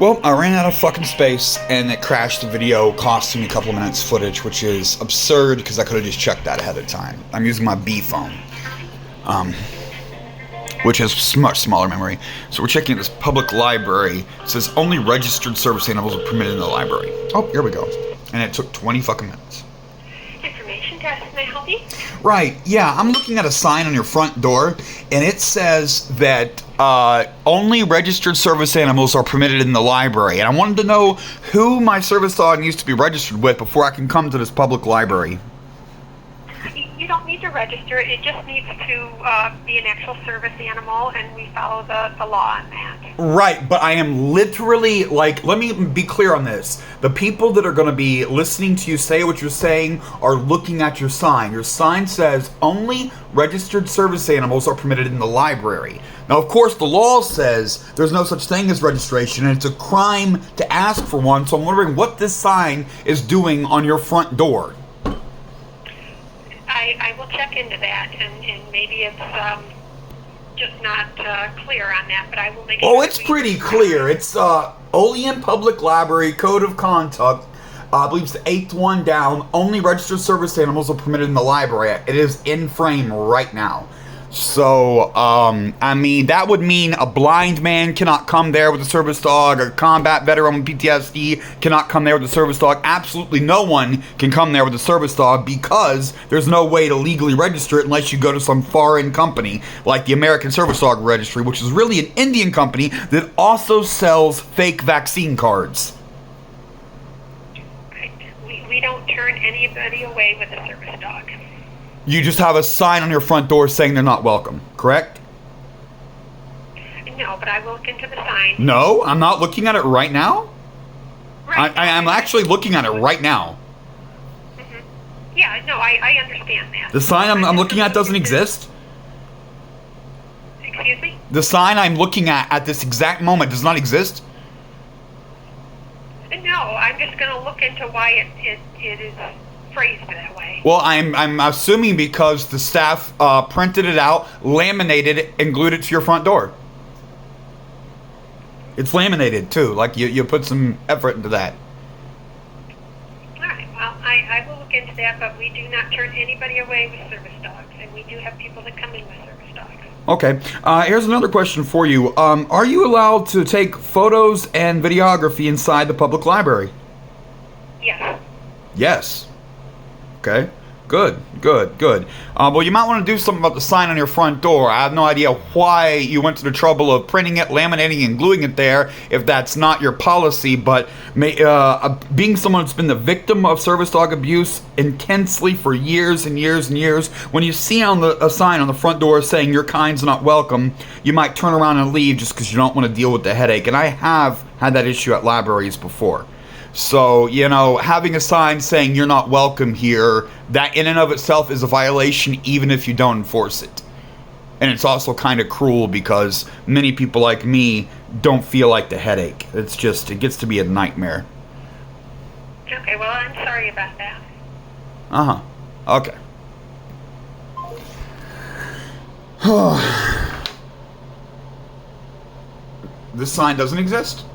Well, I ran out of fucking space and it crashed the video, costing me a couple of minutes footage, which is absurd because I could have just checked that ahead of time. I'm using my B phone, which has much smaller memory. So we're checking this public library. It says only registered service animals are permitted in the library. Oh, here we go. And it took 20 fucking minutes. Information desk, may I help you? Right, yeah, I'm looking at a sign on your front door, and it says that only registered service animals are permitted in the library. And I wanted to know who my service dog needs to be registered with before I can come to this public library. You don't need to register. It just needs to be an actual service animal, and we follow the law on that. Right, but I am literally, like, let me be clear on this. The people that are going to be listening to you say what you're saying are looking at your sign. Your sign says only registered service animals are permitted in the library. Now, of course, the law says there's no such thing as registration, and it's a crime to ask for one, so I'm wondering what this sign is doing on your front door. I will check into that, and maybe it's just not clear on that, but I will make sure. Oh, it's pretty clear. It's Olean Public Library Code of Conduct. I believe it's the 8th one down. Only registered service animals are permitted in the library. It is in frame right now. So, I mean, that would mean a blind man cannot come there with a service dog. A combat veteran with PTSD cannot come there with a service dog. Absolutely no one can come there with a service dog because there's no way to legally register it unless you go to some foreign company like the American Service Dog Registry, which is really an Indian company that also sells fake vaccine cards. We don't turn anybody away with a service dog. You just have a sign on your front door saying they're not welcome, correct? No, but I will look into the sign. No, I'm not looking at it right now. Right. I'm actually looking at it right now. Mm-hmm. Yeah, no, I understand that. The sign I'm looking at doesn't exist. Excuse me? The sign I'm looking at this exact moment does not exist. No, I'm just going to look into why it is phrased that way. Well, I'm assuming because the staff printed it out, laminated it, and glued it to your front door. It's laminated too, like you put some effort into that. All right, well, I will look into that, but we do not turn anybody away with service dogs, and we do have people that come in with service dogs. Okay, here's another question for you. Are you allowed to take photos and videography inside the public library? Yes. Yes. Okay, good. Well, you might want to do something about the sign on your front door. I have no idea why you went to the trouble of printing it, laminating, and gluing it there if that's not your policy, but being someone that's been the victim of service dog abuse intensely for years and years and years, when you see a sign on the front door saying your kind's not welcome, you might turn around and leave just because you don't want to deal with the headache. And I have had that issue at libraries before. So, having a sign saying you're not welcome here, that in and of itself is a violation even if you don't enforce it. And it's also kind of cruel because many people like me don't feel like the headache. It gets to be a nightmare. Okay, well, I'm sorry about that. Okay. This sign doesn't exist?